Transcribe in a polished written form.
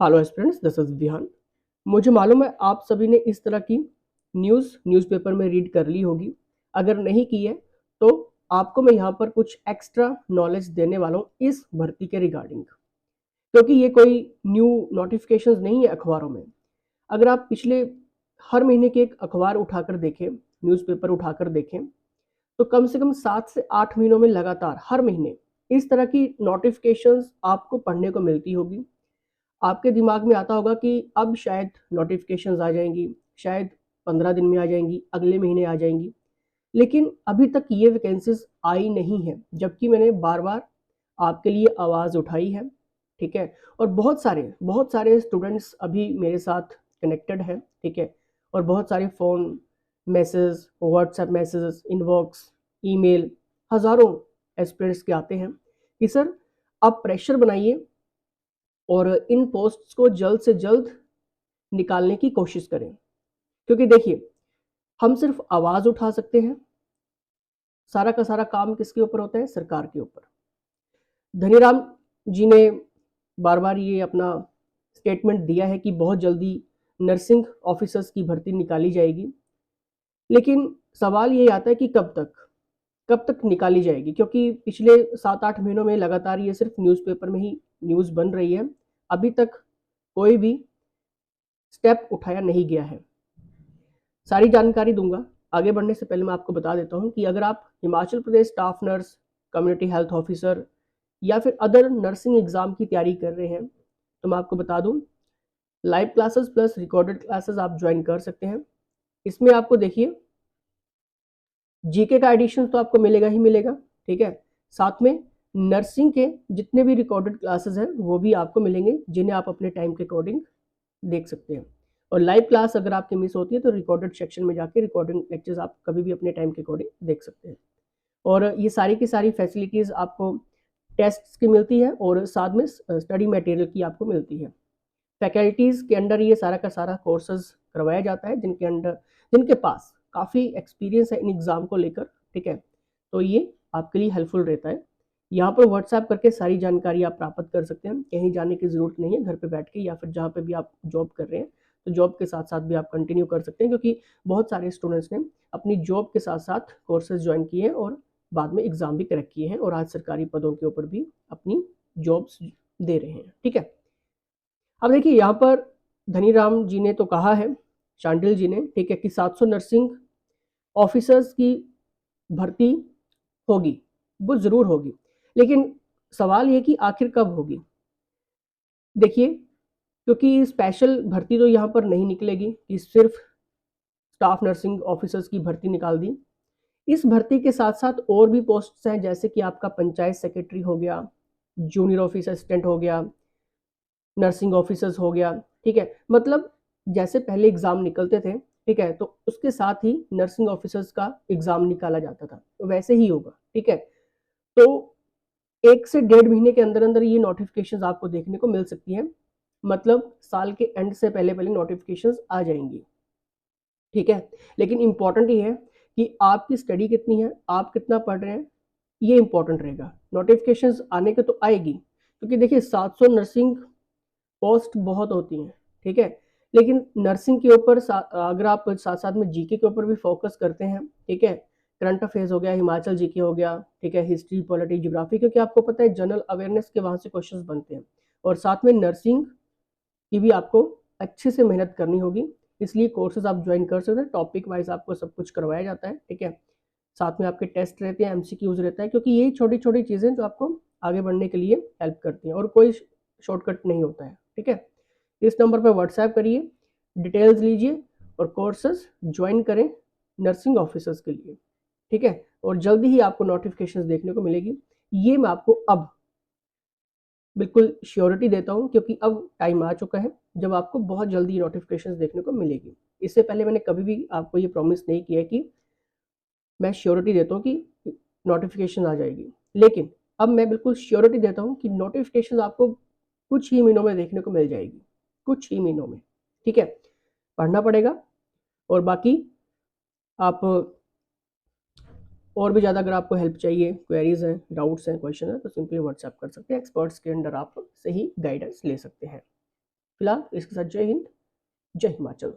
Hello aspirants, this is Vihan. मुझे मालूम है आप सभी ने इस तरह की न्यूज़पेपर में रीड कर ली होगी। अगर नहीं की है तो आपको मैं यहाँ पर कुछ एक्स्ट्रा नॉलेज देने वाला हूँ इस भर्ती के रिगार्डिंग, क्योंकि ये कोई न्यू नोटिफिकेशंस नहीं है अखबारों में। अगर आप पिछले हर महीने के एक अखबार उठाकर देखें, न्यूज़पेपर उठाकर देखें, तो कम से कम 7 से 8 महीनों में लगातार हर महीने इस तरह की नोटिफिकेशंस आपको पढ़ने को मिलती होगी। आपके दिमाग में आता होगा कि अब शायद नोटिफिकेशंस आ जाएंगी, शायद 15 दिन में आ जाएंगी, अगले महीने आ जाएंगी, लेकिन अभी तक ये वैकेंसीज आई नहीं है, जबकि मैंने बार बार आपके लिए आवाज़ उठाई है। ठीक है। और बहुत सारे स्टूडेंट्स अभी मेरे साथ कनेक्टेड हैं। ठीक है। और बहुत सारे phone message, WhatsApp messages, inbox, email, हज़ारों एस्पिरेंट्स के आते हैं कि सर आप प्रेशर बनाइए और इन पोस्ट्स को जल्द से जल्द निकालने की कोशिश करें। क्योंकि देखिए, हम सिर्फ आवाज़ उठा सकते हैं, सारा का सारा काम किसके ऊपर होता है? सरकार के ऊपर। धनीराम जी ने बार बार ये अपना स्टेटमेंट दिया है कि बहुत जल्दी नर्सिंग ऑफिसर्स की भर्ती निकाली जाएगी, लेकिन सवाल ये आता है कि कब तक निकाली जाएगी, क्योंकि पिछले 7-8 महीनों में लगातार ये सिर्फ न्यूज़पेपर में ही न्यूज़ बन रही है। अभी तक कोई भी स्टेप उठाया नहीं गया है। सारी जानकारी दूंगा। आगे बढ़ने से पहले मैं आपको बता देता हूं कि अगर आप Himachal Pradesh staff nurse, community health officer या फिर अदर नर्सिंग एग्जाम की तैयारी कर रहे हैं, तो मैं आपको बता दूं, live classes plus recorded classes आप ज्वाइन कर सकते हैं। इसमें आपको देखिए, जीके का एडिशन तो आपको मिलेगा ही मिलेगा। ठीक है। साथ में नर्सिंग के जितने भी रिकॉर्डेड क्लासेस हैं वो भी आपको मिलेंगे, जिन्हें आप अपने टाइम के अकॉर्डिंग देख सकते हैं। और लाइव क्लास अगर आपकी मिस होती है तो रिकॉर्डेड सेक्शन में जाके रिकॉर्डिंग लेक्चर्स आप कभी भी अपने टाइम के अकॉर्डिंग देख सकते हैं। और ये सारी की सारी फैसिलिटीज़ आपको टेस्ट की मिलती है और साथ में स्टडी मटेरियल की आपको मिलती है। फैकल्टीज़ के अंडर ये सारा का सारा कोर्सेज करवाया जाता है, जिनके पास काफ़ी एक्सपीरियंस है इन एग्ज़ाम को लेकर। ठीक है। तो ये आपके लिए हेल्पफुल रहता है। यहाँ पर व्हाट्सएप करके सारी जानकारी आप प्राप्त कर सकते हैं। कहीं जाने की ज़रूरत नहीं है, घर पे बैठ के या फिर जहाँ पे भी आप जॉब कर रहे हैं, तो जॉब के साथ साथ भी आप कंटिन्यू कर सकते हैं, क्योंकि बहुत सारे स्टूडेंट्स ने अपनी जॉब के साथ साथ कोर्सेज ज्वाइन किए हैं और बाद में एग्ज़ाम भी क्रैक किए हैं और आज सरकारी पदों के ऊपर भी अपनी जॉब्स दे रहे हैं। ठीक है। अब देखिए, यहाँ पर धनीराम जी ने तो कहा है, शांडिल जी ने, ठीक है, कि 700 नर्सिंग ऑफिसर्स की भर्ती होगी, वो ज़रूर होगी, लेकिन सवाल ये कि आखिर कब होगी। देखिए, क्योंकि स्पेशल भर्ती तो यहाँ पर नहीं निकलेगी कि सिर्फ स्टाफ नर्सिंग ऑफिसर्स की भर्ती निकाल दी। इस भर्ती के साथ साथ और भी पोस्ट्स हैं, जैसे कि आपका पंचायत सेक्रेटरी हो गया, जूनियर ऑफिस असिस्टेंट हो गया, नर्सिंग ऑफिसर्स हो गया। ठीक है। मतलब जैसे पहले एग्ज़ाम निकलते थे, ठीक है, तो उसके साथ ही नर्सिंग ऑफिसर्स का एग्ज़ाम निकाला जाता था, वैसे ही होगा। ठीक है। तो 1 से 1.5 महीने के अंदर अंदर ये नोटिफिकेशंस आपको देखने को मिल सकती हैं। मतलब साल के एंड से पहले पहले नोटिफिकेशंस आ जाएंगी। ठीक है। लेकिन इंपॉर्टेंट ये है कि आपकी स्टडी कितनी है, आप कितना पढ़ रहे हैं, ये इंपॉर्टेंट रहेगा। नोटिफिकेशंस आने के तो आएगी, क्योंकि देखिए 700 नर्सिंग पोस्ट बहुत होती हैं। ठीक है। लेकिन नर्सिंग के ऊपर अगर आप साथ साथ में जीके के ऊपर भी फोकस करते हैं, ठीक है, करंट अफेयर्स हो गया, हिमाचल जीके हो गया, ठीक है, हिस्ट्री, पॉलिटी, ज्योग्राफी, क्योंकि आपको पता है जनरल अवेयरनेस के वहाँ से क्वेश्चंस बनते हैं। और साथ में नर्सिंग की भी आपको अच्छे से मेहनत करनी होगी, इसलिए कोर्सेज आप ज्वाइन कर सकते हैं। टॉपिक वाइज आपको सब कुछ करवाया जाता है। ठीक है। साथ में आपके टेस्ट रहते हैं, एमसीक्यूज रहता है, क्योंकि यही छोटी छोटी चीज़ें जो आपको आगे बढ़ने के लिए हेल्प करती हैं और कोई शॉर्टकट नहीं होता है। ठीक है। इस नंबर पर व्हाट्सएप करिए, डिटेल्स लीजिए और कोर्सेज ज्वाइन करें नर्सिंग ऑफिसर्स के लिए। ठीक है। और जल्दी ही आपको नोटिफिकेशंस देखने को मिलेगी, ये मैं आपको अब बिल्कुल श्योरिटी देता हूँ, क्योंकि अब टाइम आ चुका है जब आपको बहुत जल्दी नोटिफिकेशंस देखने को मिलेगी। इससे पहले मैंने कभी भी आपको ये प्रॉमिस नहीं किया कि मैं श्योरिटी देता हूँ कि नोटिफिकेशन आ जाएगी, लेकिन अब मैं बिल्कुल श्योरिटी देता हूँ कि नोटिफिकेशन आपको कुछ ही महीनों में देखने को मिल जाएगी, कुछ ही महीनों में। ठीक है। पढ़ना पड़ेगा। और बाकी आप और भी ज़्यादा अगर आपको हेल्प चाहिए, क्वेरीज हैं, डाउट्स हैं, क्वेश्चन है, तो सिंपली व्हाट्सएप कर सकते हैं। एक्सपर्ट्स के अंडर आप सही गाइडेंस ले सकते हैं। फिलहाल इसके साथ जय हिंद, जय हिमाचल।